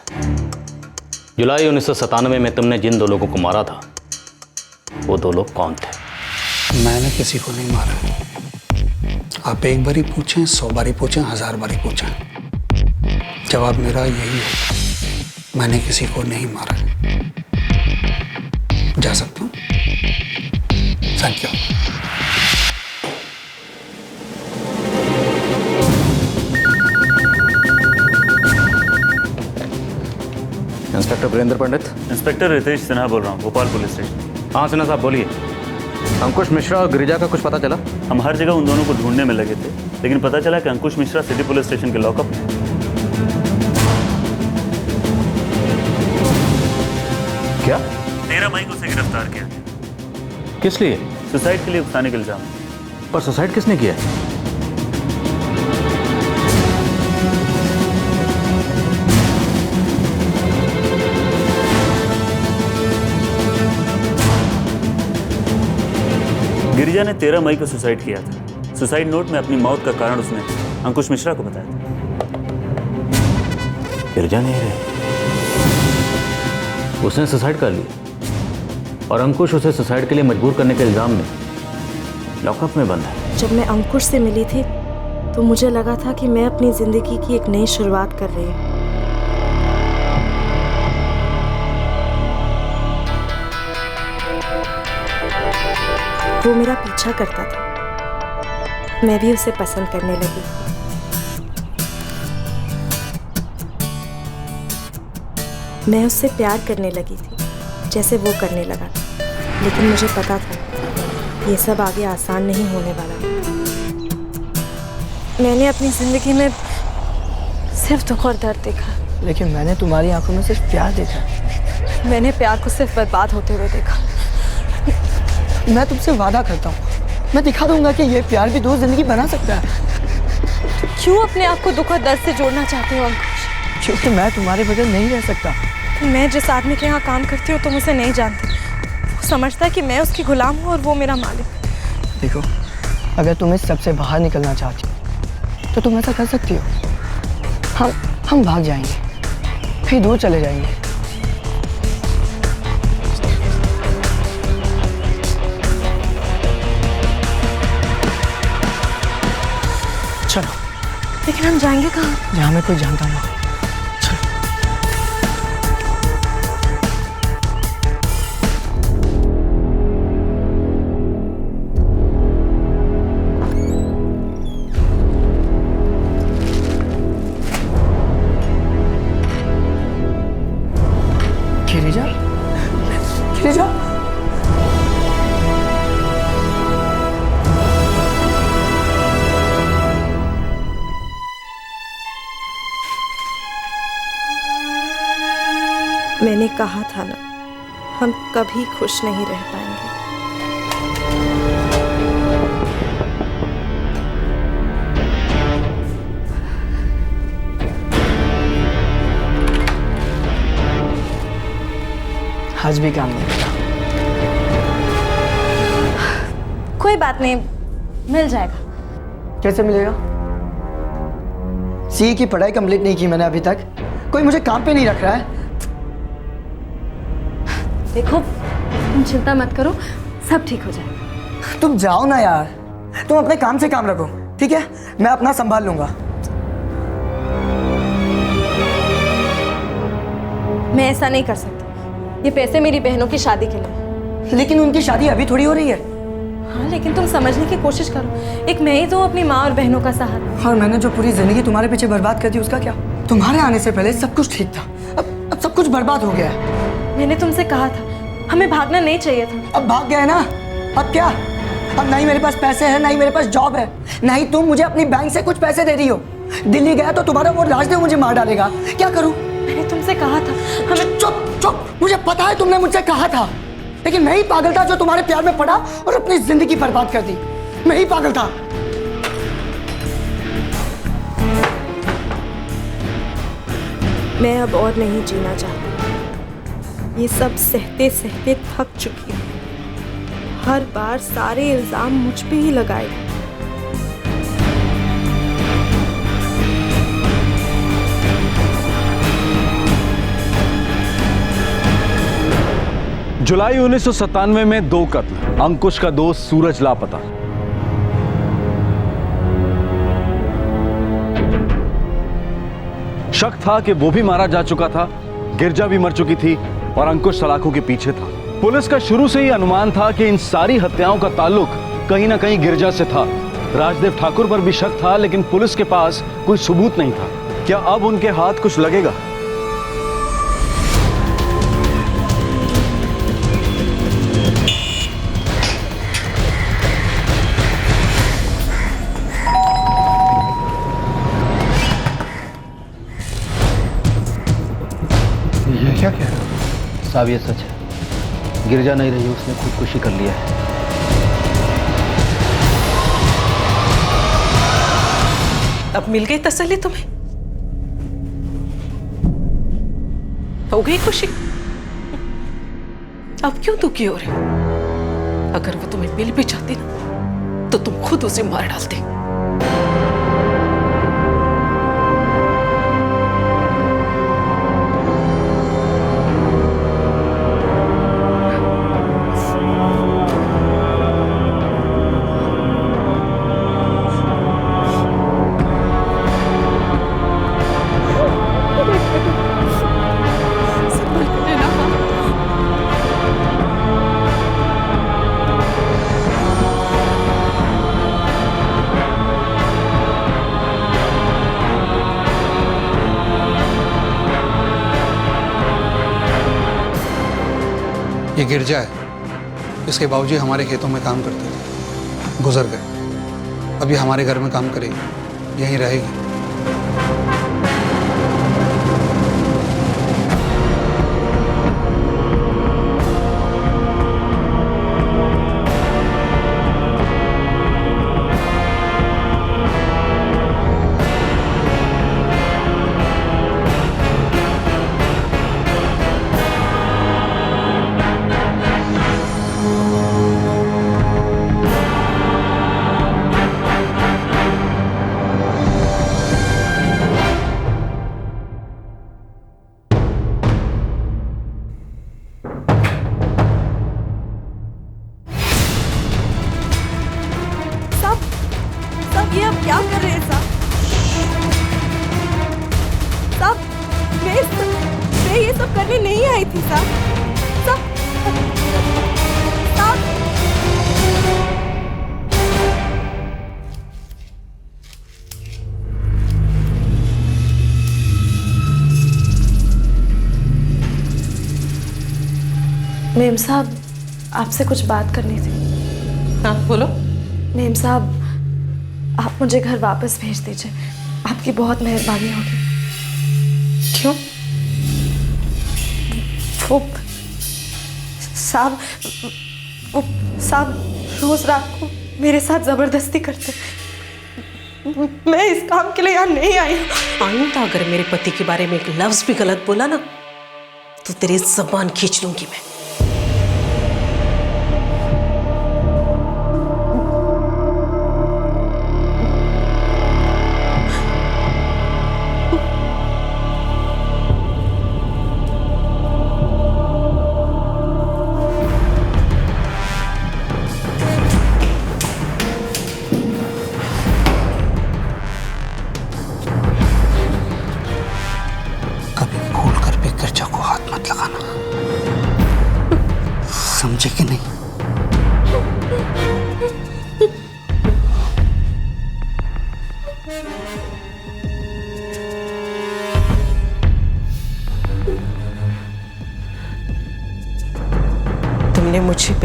जुलाई 1997 में तुमने जिन 2 लोगों को मारा था, वो 2 लोग कौन थे? मैंने किसी को नहीं मारा। आप एक बारी पूछें, 100 बारी पूछें, 1000 बारी पूछें, जवाब मेरा यही है, मैंने किसी को नहीं मारा। जा सकता हूँ? Thank you. Inspector Virendra Pandit. Inspector Ritesh Sinha बोल रहा हूँ, भोपाल पुलिस स्टेशन। हाँ सिन्हा साहब बोलिए। अंकुश मिश्रा और गिरिजा का कुछ पता चला? हम हर जगह उन दोनों को ढूंढने में लगे थे, लेकिन पता चला कि अंकुश मिश्रा सिटी पुलिस स्टेशन के लॉकअप में। क्या? 13 मई को उसे गिरफ्तार किया गया। किस लिए? सुसाइड के लिए उकसाने के इल्जाम। पर सुसाइड किसने किया? गिरिजा ने 13 मई को सुसाइड किया था। सुसाइड नोट में अपनी मौत का कारण उसने अंकुश मिश्रा को बताया था। गिरिजा नहीं रहे, उसने सुसाइड कर लिया और अंकुश उसे सुसाइड के लिए मजबूर करने के इल्जाम में लॉकअप में बंद है। जब मैं अंकुश से मिली थी तो मुझे लगा था कि मैं अपनी जिंदगी की एक नई शुरुआत कर रही हूँ। वो मेरा पीछा करता था, मैं भी उसे पसंद करने लगी। मैं उससे प्यार करने लगी थी जैसे वो करने लगा था, लेकिन मुझे पता था ये सब आगे आसान नहीं होने वाला। मैंने अपनी जिंदगी में सिर्फ दुख और दर्द देखा, लेकिन मैंने तुम्हारी आंखों में सिर्फ प्यार देखा। मैंने प्यार को सिर्फ बर्बाद होते हुए देखा। मैं तुमसे वादा करता हूँ, मैं दिखा दूंगा कि ये प्यार भी 2 जिंदगी बना सकता है। क्यों अपने आप को दुख और दर्द से जोड़ना चाहते हो अंकुश? क्योंकि मैं तुम्हारे बगैर नहीं रह सकता। मैं जिस आदमी के यहाँ काम करती हूँ तुम उसे नहीं जानती। वो समझता है कि मैं उसकी गुलाम हूँ और वो मेरा मालिक। देखो, अगर तुम इस सबसे बाहर निकलना चाहती हो तो तुम ऐसा कर सकती हो। हम भाग जाएंगे, कहीं दूर चले जाएंगे। चलो। लेकिन हम जाएंगे कहाँ? जहाँ मैं कोई जानता ना। गिरिजा, गिरिजा। मैंने कहा था ना, हम कभी खुश नहीं रह पाएंगे। आज भी काम नहीं मिला। कोई बात नहीं, मिल जाएगा। कैसे मिलेगा? सीए की पढ़ाई कंप्लीट नहीं की मैंने अभी तक, कोई मुझे काम पे नहीं रख रहा है। देखो, तुम चिंता मत करो, सब ठीक हो जाएगा। तुम जाओ ना यार, तुम अपने काम से काम रखो, ठीक है? मैं अपना संभाल लूंगा। मैं ऐसा नहीं कर सकती, ये पैसे मेरी बहनों की शादी के लिए। लेकिन उनकी शादी अभी थोड़ी हो रही है। हाँ लेकिन तुम समझने की कोशिश करो, एक मैं ही तो अपनी माँ और बहनों का सहारा। और मैंने जो पूरी जिंदगी तुम्हारे पीछे बर्बाद कर दी उसका क्या? तुम्हारे आने से पहले सब कुछ ठीक था, अब सब कुछ बर्बाद हो गया है। मैंने तुमसे कहा था हमें भागना नहीं चाहिए था। अब भाग गए ना, अब क्या? अब ना ही मेरे पास पैसे हैं, ना ही मेरे पास जॉब है, ना ही तुम मुझे अपनी बैंक से कुछ पैसे दे रही हो। दिल्ली गया तो तुम्हारा वो राजदेव मुझे मार डालेगा, क्या करूं? मैंने तुमसे कहा था हमें। चुप चुप, मुझे पता है तुमने मुझसे कहा था, लेकिन मैं ही पागल था जो तुम्हारे प्यार में पड़ा और अपनी जिंदगी बर्बाद कर दी। मैं ही पागल था। मैं अब और नहीं जीना चाहती। ये सब सहते सहते थक चुकी हूँ। हर बार सारे इल्जाम मुझ पे ही लगाए। जुलाई 1997 में 2 कत्ल, अंकुश का दोस्त सूरज लापता। शक था कि वो भी मारा जा चुका था, गिरजा भी मर चुकी थी और अंकुश सलाखों के पीछे था। पुलिस का शुरू से ही अनुमान था कि इन सारी हत्याओं का ताल्लुक कहीं ना कहीं गिरजा से था। राजदेव ठाकुर पर भी शक था, लेकिन पुलिस के पास कोई सबूत नहीं था। क्या अब उनके हाथ कुछ लगेगा? ये क्या कह रहा? साहब ये सच है, गिरजा नहीं रही, उसने खुदकुशी कर लिया है। अब मिल गई तसल्ली तुम्हें? हो गई खुशी? अब क्यों दुखी हो रहे हो? अगर वो तुम्हें मिल भी जाती ना तो तुम खुद उसे मार डालते। ये गिरजा है, इसके बाबूजी हमारे खेतों में काम करते थे, गुजर गए। अब ये हमारे घर में काम करेगी, यहीं रहेगी। ये आप क्या कर रहे हैं साहब? साहब मैं ये सब करने नहीं आई थी साहब। साहब मेम साहब आपसे कुछ बात करनी थी। हाँ बोलो। मेम साहब आप मुझे घर वापस भेज दीजिए, आपकी बहुत मेहरबानी होगी। क्यों? वो साहब रोज रात को मेरे साथ जबरदस्ती करते। मैं इस काम के लिए यहाँ नहीं आई। आइंदा अगर मेरे पति के बारे में एक लफ्ज भी गलत बोला ना तो तेरी जबान खींच लूंगी मैं।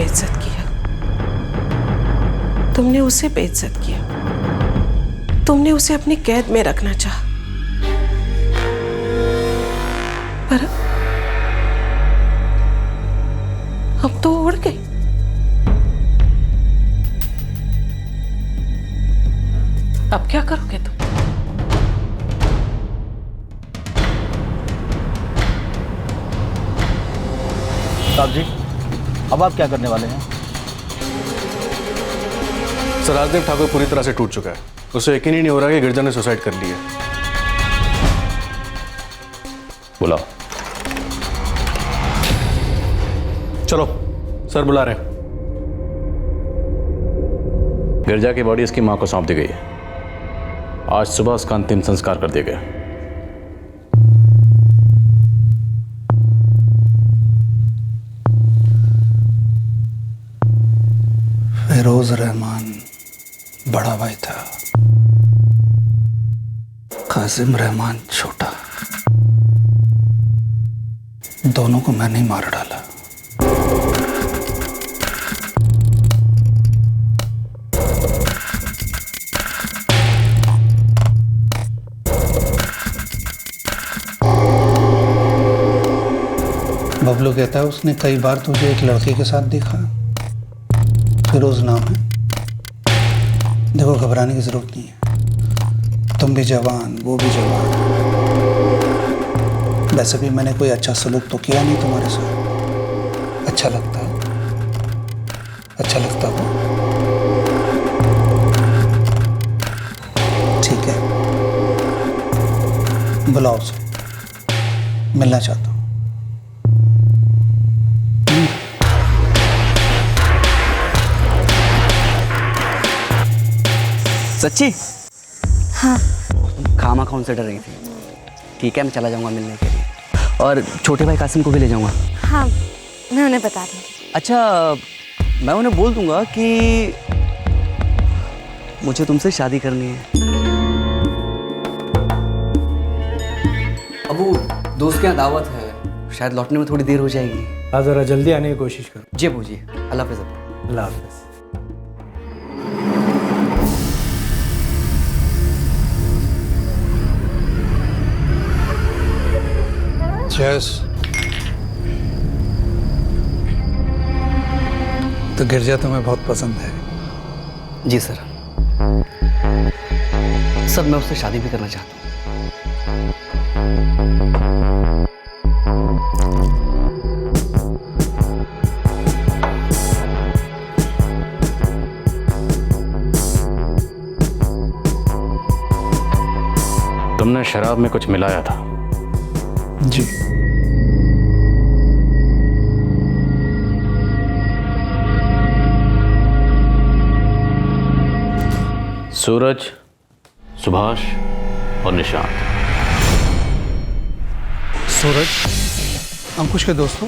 बेइज्जत किया, तुमने उसे बेइज्जत किया, तुमने उसे अपनी कैद में रखना चाहा, पर अब तो उड़ गई। अब क्या करोगे तुम? साहब जी, अब आप क्या करने वाले हैं? सर, राजदेव ठाकुर पूरी तरह से टूट चुका है। उसे यकीन ही नहीं हो रहा कि गिरजा ने सुसाइड कर ली है। बुलाओ। चलो, सर बुला रहे हैं। गिरजा की बॉडी इसकी मां को सौंप दी गई है। आज सुबह उसका अंतिम संस्कार कर दिया गया। फिरोज रहमान बड़ा भाई था, कासिम रहमान छोटा। दोनों को मैंने ही मार डाला। बबलू कहता है उसने कई बार तुझे एक लड़के के साथ देखा। फिरोज नाम है। देखो, घबराने की जरूरत नहीं है। तुम भी जवान, वो भी जवान। वैसे भी मैंने कोई अच्छा सलूक तो किया नहीं तुम्हारे साथ। अच्छा लगता है? अच्छा लगता हो? ठीक है, बुलाओ उसे, मिलना चाहता हूँ। सच्ची? हाँ। खामा कौन से डर रही थी? ठीक है, मैं चला जाऊंगा मिलने के लिए, और छोटे भाई कासिम को भी ले जाऊंगा। हाँ, मैं उन्हें बता दूंगी। अच्छा, मैं उन्हें बोल दूंगा कि मुझे तुमसे शादी करनी है। अब वो दोस्त के यहाँ दावत है, शायद लौटने में थोड़ी देर हो जाएगी। हाँ, जरा जल्दी आने की कोशिश करो। जी अबू जी, अल्लाह हाफिज़। अल्लाह हाफिज़। यस, तो गिरजा तुम्हें बहुत पसंद है? जी सर, सर मैं उससे शादी भी करना चाहता हूँ। तुमने शराब में कुछ मिलाया था? जी। सूरज, सुभाष और निशांत। सूरज अंकुश के दोस्तों?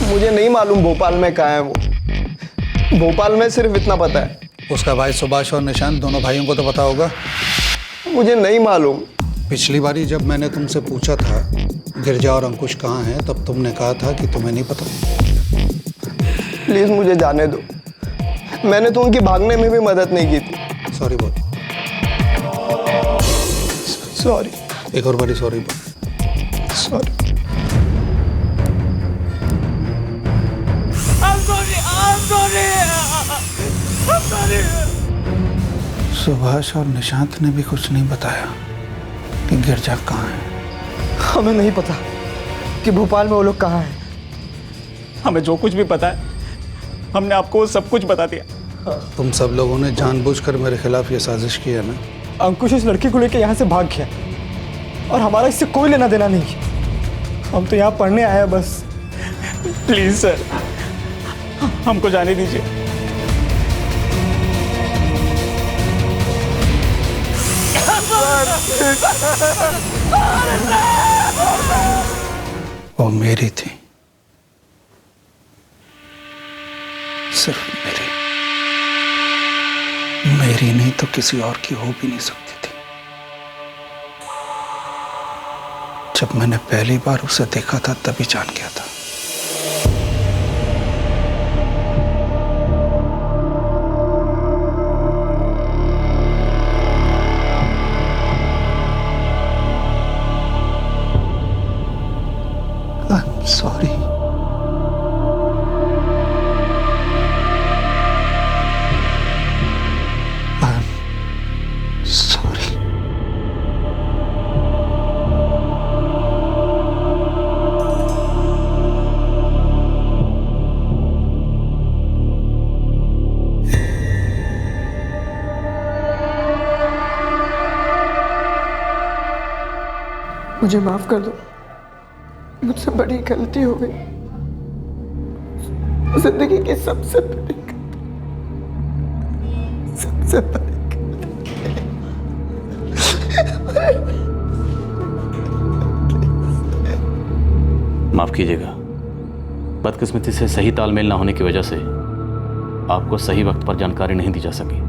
मुझे नहीं मालूम भोपाल में कहाँ है वो। भोपाल में सिर्फ इतना पता है। उसका भाई सुभाष और निशांत, दोनों भाइयों को तो पता होगा? मुझे नहीं मालूम। पिछली बारी जब मैंने तुमसे पूछा था गिरजा और अंकुश कहाँ हैं, तब तुमने कहा था कि तुम्हें नहीं पता। प्लीज मुझे जाने दो, मैंने तो उनकी भागने में भी मदद नहीं की थी। सॉरी बोल। सॉरी। एक और बारी सॉरी बोल। सॉरी। सुभाष और निशांत ने भी कुछ नहीं बताया कि गिरजा कहाँ है। हमें नहीं पता कि भोपाल में वो लोग कहाँ हैं। हमें जो कुछ भी पता है हमने आपको सब कुछ बता दिया। तुम सब लोगों ने जानबूझकर मेरे खिलाफ ये साजिश की है ना? अंकुश इस लड़की को लेकर यहाँ से भाग गया और हमारा इससे कोई लेना देना नहीं। हम तो यहाँ पढ़ने आए हैं बस। प्लीज सर, हमको जाने दीजिए। वो मेरी थी, सिर्फ मेरी नहीं तो किसी और की हो भी नहीं सकती थी। जब मैंने पहली बार उसे देखा था तभी जान गया था। I'm sorry. I'm sorry. मुझे माफ कर दो, मुझसे बड़ी गलती हो गई, जिंदगी की सबसे बड़ी गलती, सबसे बड़ी माफ कीजिएगा, बदकिस्मती से सही तालमेल ना होने की वजह से आपको सही वक्त पर जानकारी नहीं दी जा सकी।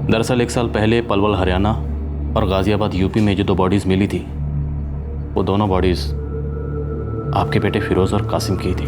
दरअसल 1 साल पहले पलवल हरियाणा और गाजियाबाद यूपी में जो 2 बॉडीज़ मिली थी, वो दोनों बॉडीज़ आपके बेटे फिरोज़ और कासिम की थी।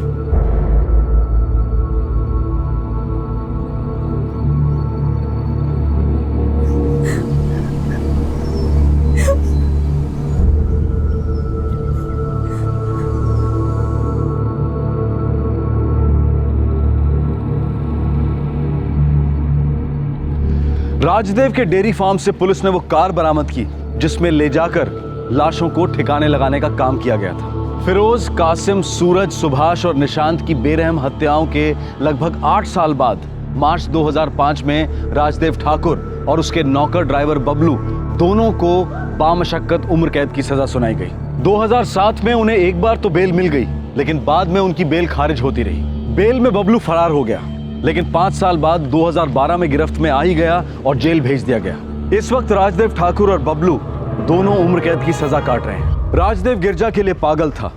राजदेव के डेयरी फार्म से पुलिस ने वो कार बरामद की जिसमें ले जाकर लाशों को ठिकाने लगाने का काम किया गया था। फिरोज, कासिम, सूरज, सुभाष और निशांत की बेरहम हत्याओं के लगभग 8 साल बाद मार्च 2005 में राजदेव ठाकुर और उसके नौकर ड्राइवर बबलू दोनों को बामशक्कत उम्र कैद की सजा सुनाई गई। 2007 में उन्हें एक बार तो बेल मिल गई, लेकिन बाद में उनकी बेल खारिज होती रही। बेल में बबलू फरार हो गया, लेकिन 5 साल बाद 2012 में गिरफ्त में आ ही गया और जेल भेज दिया गया। इस वक्त राजदेव ठाकुर और बबलू दोनों उम्र कैद की सजा काट रहे हैं। राजदेव गिरजा के लिए पागल था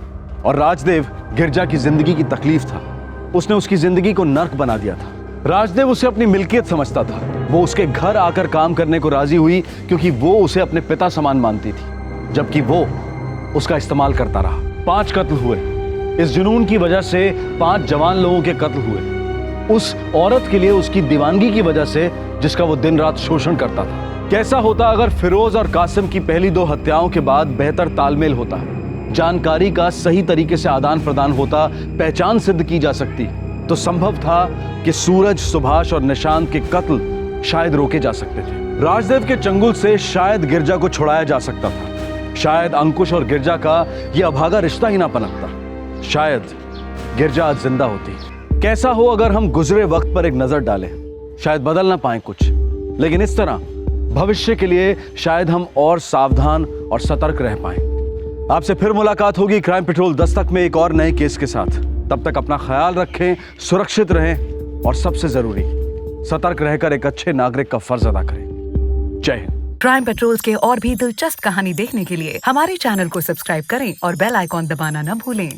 और राजदेव गिरजा की जिंदगी की तकलीफ था। उसने उसकी जिंदगी को नर्क बना दिया था। राजदेव उसे अपनी मिल्कियत समझता था। वो उसके घर आकर काम करने को राजी हुई क्योंकि वो उसे अपने पिता समान मानती थी, जबकि वो उसका इस्तेमाल करता रहा। 5 कत्ल हुए। इस जुनून की वजह से 5 जवान लोगों के कत्ल हुए, उस औरत के लिए उसकी दीवानगी की वजह से जिसका वो दिन रात शोषण करता था। कैसा होता अगर फिरोज और कासिम की पहली 2 हत्याओं के बाद बेहतर तालमेल होता, जानकारी का सही तरीके से आदान प्रदान होता, पहचान सिद्ध की जा सकती, तो संभव था कि सूरज, सुभाष और निशांत के कत्ल शायद रोके जा सकते थे। राजदेव के चंगुल से शायद गिरजा को छुड़ाया जा सकता था। शायद अंकुश और गिरजा का यह अभागा रिश्ता ही ना पनपता। शायद गिरजा आज जिंदा होती। कैसा हो अगर हम गुजरे वक्त पर एक नजर डालें, शायद बदल ना पाए कुछ, लेकिन इस तरह भविष्य के लिए शायद हम और सावधान और सतर्क रह पाए। आपसे फिर मुलाकात होगी क्राइम पेट्रोल दस्तक में एक और नए केस के साथ। तब तक अपना ख्याल रखें, सुरक्षित रहें और सबसे जरूरी सतर्क रहकर एक अच्छे नागरिक का फर्ज अदा करें। जय हिंद। क्राइम पेट्रोल के और भी दिलचस्प कहानी देखने के लिए हमारे चैनल को सब्सक्राइब करें और बेल आइकॉन दबाना न भूलें।